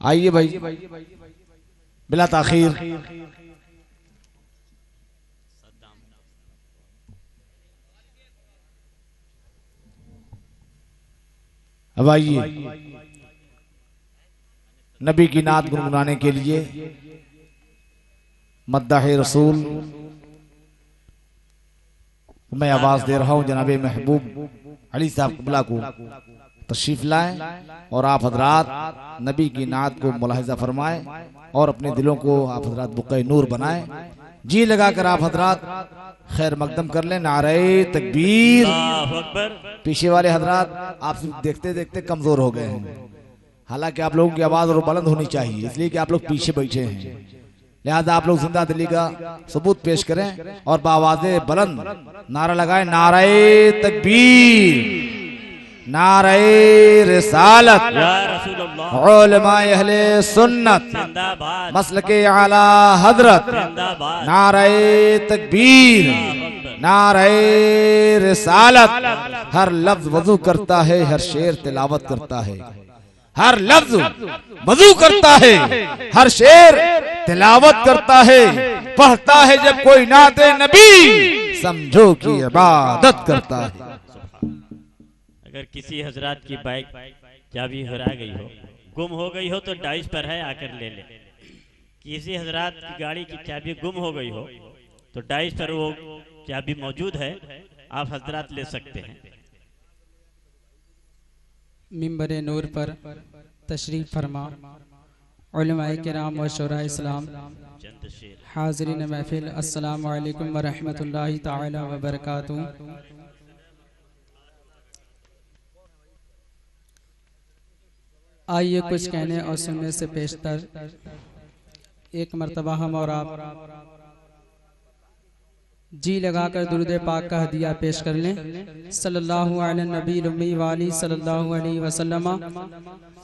आइए भाई बिला ताखीर। अब आइए नबी की नात गुनगुनाने के लिए मद्दाह रसूल मैं आवाज दे रहा हूं। जनाबे महबूब अली साहब क़िबला को तशरीफ लाएं और आप हजरात नबी की नात को मुलाहिजा फरमाएं और अपने दिलों को आप हजरात बुक़े नूर बनाएं। जी लगाकर आप हजरात खैर मकदम कर लें। नारे तकबीर। पीछे वाले हजरात आप देखते देखते कमजोर हो गए हैं, हालांकि आप लोगों की आवाज और बुलंद होनी चाहिए, इसलिए कि आप लोग पीछे बैठे हैं। लिहाजा आप लोग जिंदा दिली का सबूत पेश करें और बावाज़े बुलंद नारा लगाएं। नारे तकबीर, नारे रिसालत, उलमाए अहले सुन्नत, मसलके आला हजरत। नारे तकबीर, नारे रिसालत। हर लफ्ज वजू करता है, हर शेर तिलावत करता है। हर लफ्ज वजू करता है, हर शेर तिलावत करता है। पढ़ता है जब कोई नाते नबी, समझो कि इबादत करता है। अगर किसी हजरात की बाइक चाबी हरा गई हो, गुम हो गई हो, तो डाइस पर है, आकर ले ले। किसी हजरात की गाड़ी की चाबी गुम हो गई हो तो डाइस पर वो चाबी मौजूद है, आप हजरात ले सकते हैं। मिंबरे नूर पर तशरीफ फरमा उलमाए किराम व शुरा इस्लाम, हाज़रीन महफिल, अस्सलामु अलैकुम व रहमतुल्लाहि ताला व बरकातुहू। आइए कुछ कहने और सुनने से पेशतर एक मर्तबा हम और आप जी लगाकर दुरूद पाक का हदिया पेश कर लें। सल्लल्लाहु अलैहि नबी उम्मी वाली सल्लल्लाहु अलैहि वसल्लम,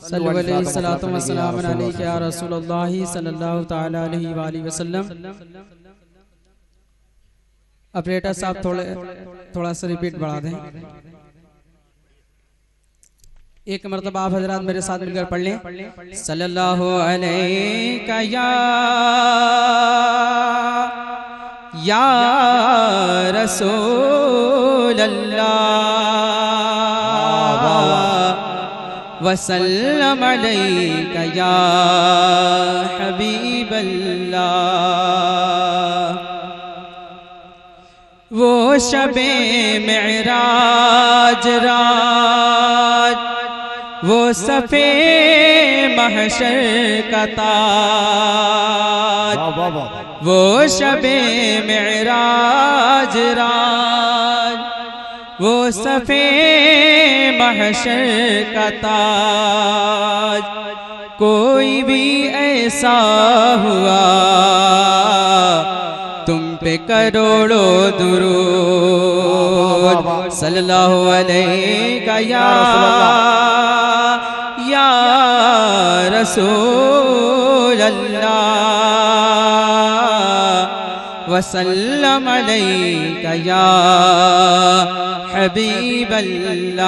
सल्लल्लाहु अलैहि वसल्लम अलैहि या रसूलुल्लाह सल्लल्लाहु तआला अलैहि वसल्लम। ऑपरेटर साहब थोड़ा सा रिपीट बढ़ा दें। एक मर्तबा आप हजरात मेरे साथ मिलकर पढ़ लें। सल्लल्लाहु अलैहि या रसूल अल्लाह वसल्लम अलैका या हबीब अल्लाह। वो शबे मेराज रात, वो सफे महशर का ताज, वो शबे मेराज राज, वो सफे महशर का ताज। कोई भी ऐसा हुआ तुम पे करोड़ों दुरूद। सल्लल्लाहु अलैहि या रसूल अल्लाह वसल्लम अलैका या हबीब अल्लाह।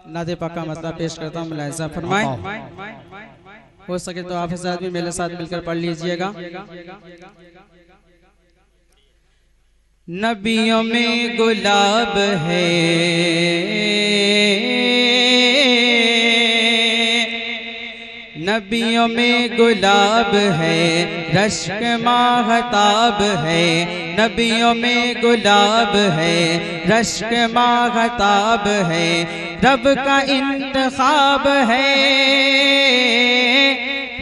नाते पाक का मतलब पेश करता हूँ, मुलाहिज़ा फरमाएं। हो सके तो आप साथ भी मेरे साथ मिलकर पढ़ लीजिएगा। नबियों में गुलाब है, नबियों में गुलाब है, रश्क माहताब है। नबियों में गुलाब है, रश्क माहताब है। रब का इंतखाब है,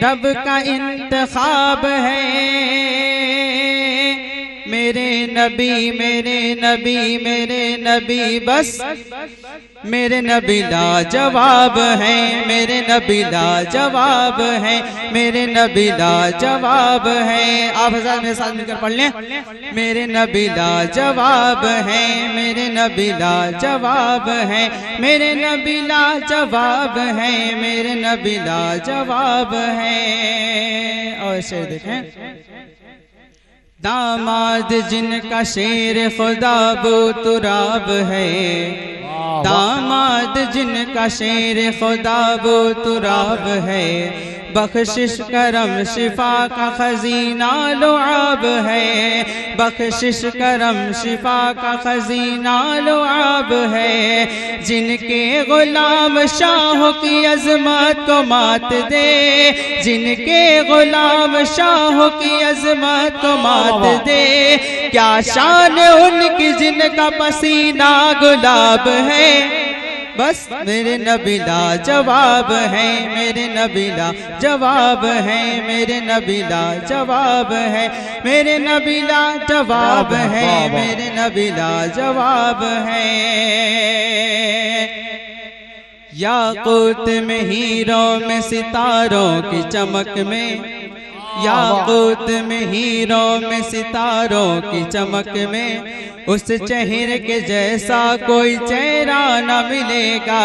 रब का इंतखाब है। मेरे नबी, मेरे नबी, मेरे नबी बस मेरे नबी लाजवाब हैं, मेरे नबी लाजवाब हैं, मेरे नबी लाजवाब हैं। आप हज़रात मेरे साथ मिलकर पढ़ लें। मेरे नबी लाजवाब हैं, मेरे नबी लाजवाब हैं, मेरे नबी लाजवाब हैं, मेरे नबी लाजवाब हैं। और शेर देखें। दामाद जिनका शेर खुदा बो तुराब है, दामाद जिनका शेर खुदा वो तुराब है, बख्शिश करम शिफा का खजीना लुआब है, बख्शिश करम शिफा का खजीना लुआब है। जिनके गुलाम शाह की अजमत को मात दे, जिनके गुलाम शाह की अजमत को मात दे, क्या शान उनकी जिनका पसीना गुलाब है। बस मेरे नबी लाजवाब है, मेरे नबी लाजवाब है, मेरे नबी लाजवाब है, मेरे नबी लाजवाब है, मेरे नबी लाजवाब है। याकूत में हीरों में सितारों की चमक में, याकूत में हीरों में सितारों की चमक में, उस चेहरे के जैसा कोई चेहरा न मिलेगा।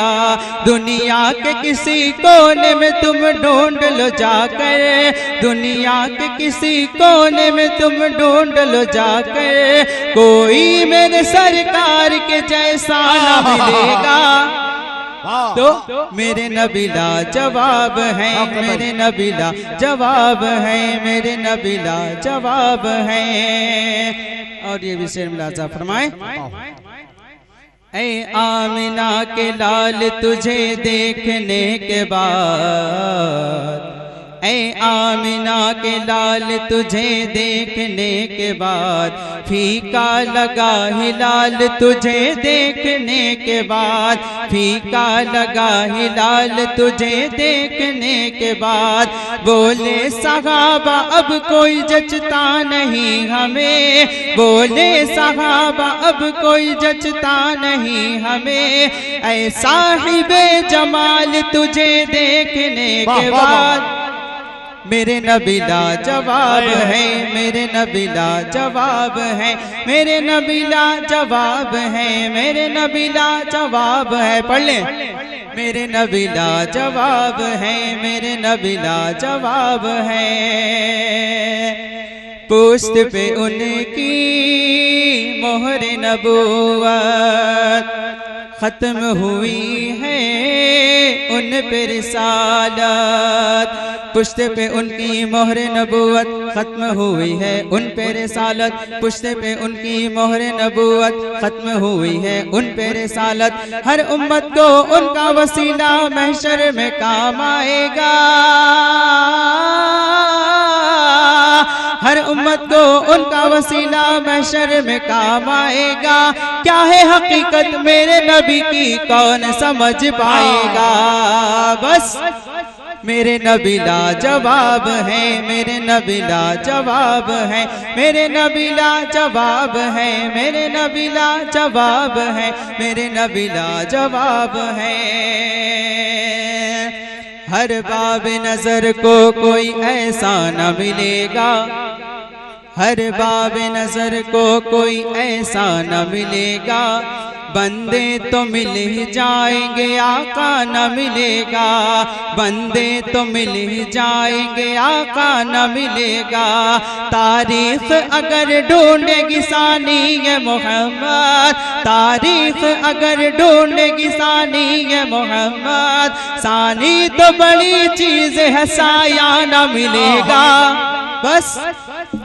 दुनिया के किसी कोने में तुम ढूंढ लो जाकर, दुनिया के किसी कोने में तुम ढूंढ लो जाकर, कोई मेरे सरकार के जैसा न मिलेगा। तो मेरे नबी लाजवाब है, मेरे नबी लाजवाब है, मेरे नबी लाजवाब है। और ये भी शेर मुलाजा फरमाए। ऐ आमिना के लाल तुझे देखने के बाद, ऐ आमिना के लाल तुझे देखने के बाद, फीका लगा हिलाल तुझे देखने के बाद, फीका लगा हिलाल तुझे देखने के बाद। बोले सहाबा अब कोई जचता नहीं हमें, बोले सहाबा अब कोई जचता नहीं हमें, ऐ साहिबे जमाल तुझे देखने के बाद। मेरे नबी लाजवाब है, मेरे नबी लाजवाब है, मेरे नबी लाजवाब है, मेरे नबी लाजवाब है। पढ़ ले। मेरे नबी लाजवाब है, मेरे नबी लाजवाब है। पुश्त पे उनकी मोहर नबूवत खत्म हुई है, उन पे रिसालत। पुश्त पे उनकी मोहर नबूवत खत्म हुई है, उन पे रिसालत। पुश्त पे उनकी मोहर नबूवत खत्म हुई है, उन पे रिसालत। हर उम्मत को उनका वसीला महशर में काम आएगा, हर उम्मत को उनका वसीला महशर में काम आएगा। क्या है हकीकत मेरे नबी की कौन समझ पाएगा। बस मेरे नबी लाजवाब है, मेरे नबी लाजवाब है, मेरे नबी लाजवाब है, मेरे नबी लाजवाब है, मेरे नबी लाजवाब है। हर बाब नजर को कोई ऐसा न मिलेगा, हर बाब नजर को कोई ऐसा न मिलेगा। बंदे तो मिल ही जाएंगे, आका न मिलेगा। बंदे तो मिल ही जाएंगे, आका न मिलेगा। तारीख अगर ढूंढेगी सानी ये मोहम्मद, तारीख अगर ढूंढेगी सानी ये मोहम्मद, सानी तो बड़ी चीज है, साया न मिलेगा। बस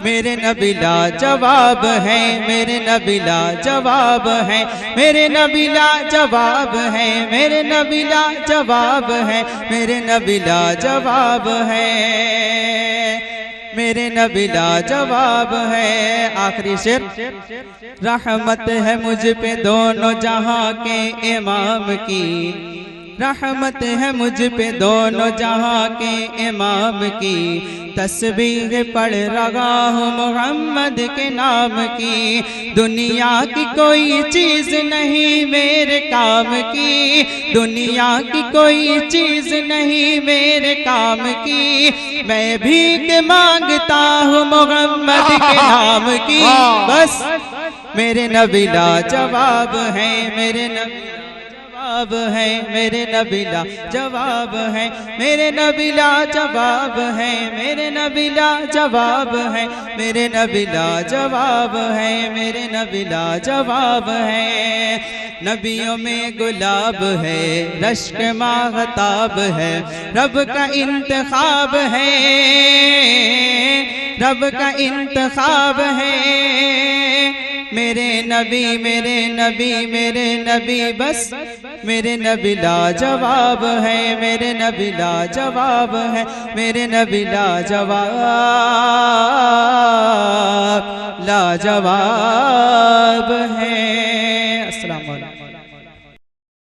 मेरे नबी लाजवाब है, मेरे नबी लाजवाब है, मेरे नबी लाजवाब है, मेरे नबी लाजवाब है, मेरे नबी लाजवाब है, मेरे नबी लाजवाब है। आखिरी शेर। रहमत है मुझ पे दोनों जहां के इमाम की, रहमत है मुझ पे दोनों जहां के इमाम की। तस्बीह पढ़ रहा हूँ मोहम्मद के नाम की। दुनिया की कोई चीज नहीं मेरे काम की, दुनिया की कोई चीज नहीं मेरे काम की। मैं भीख मांगता हूँ मोहम्मद के नाम की। बस मेरे नबी लाजवाब है, मेरे नबी जवाब है, मेरे नबी ला जवाब है, मेरे नबी ला जवाब है, मेरे नबी ला जवाब है, मेरे नबी ला जवाब है, मेरे नबी ला जवाब है। नबियों में गुलाब है, रश्क माहताब है, रब का इंतखाब है, रब का इंतखाब है। मेरे नबी मेरे नबी मेरे नबी बस मेरे नबी ला जवाब है, मेरे नबी ला जवाब है, मेरे नबी ला जवाब ला जवाब